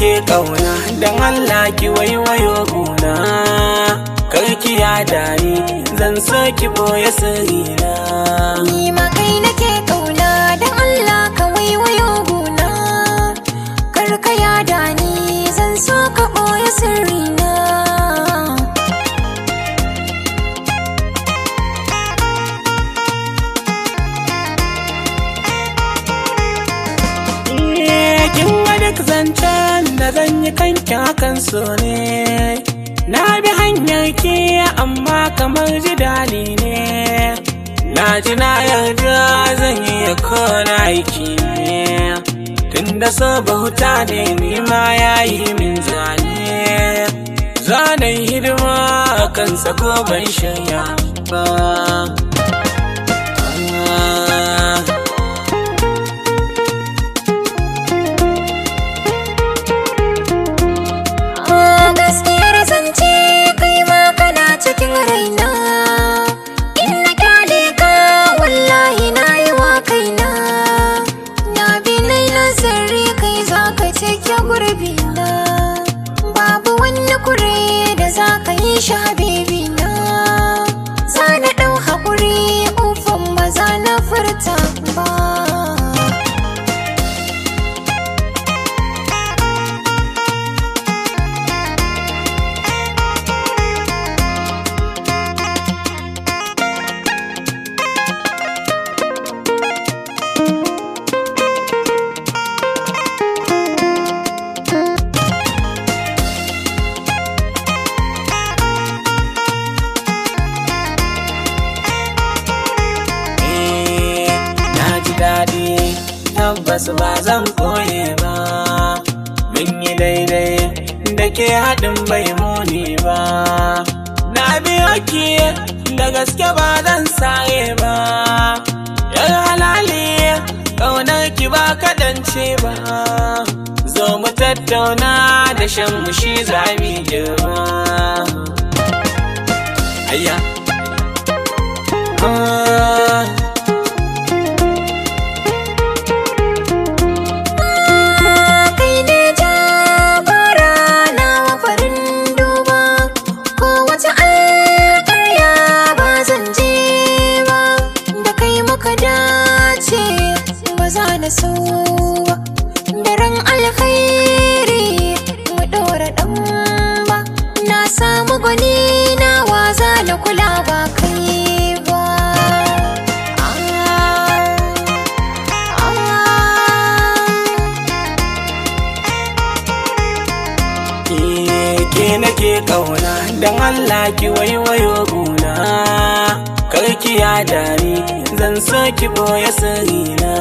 nake kauna dan Allah ki waiwayo gona karki yada ni zan so ki boye sirrina ni ma kai nake kauna dan Allah ka waiwayo gona karka yada ni zan so ka boye sirrina kin ga duk zancen da zan yi kanki hakan so ne na bi hanyar ki amma kamar jidali ne na ji na yarda zan yi kona aiki ne tunda so bauta ne ni ma yayi min zane zanen hidima kansa ko ban shirya ba gaskiyar zance kai ma kana cikin raina in na kyale ka wallahi na yi wa kaina na bi nai nazari kai za ka cike gurbina babu wani kure da za ka yi shi habibina za na ɗau haƙuri ufan ba za na furta ba daɗi tabbas ba zan koye ba mun yi daidai da ke haɗin bai muni ba na biyo ki da gaske ba zan saye ba yar halali ƙaunar ki ba kaɗance ba zo mu tattauna da shan mushi zami girma ayya so daren alkhairi mu ɗora ɗan ba na samu gwani na waza na kula ba kai ba ke nake kauna dan Allah ki waiwayo gona karki yada ni zan so ki boye sirrina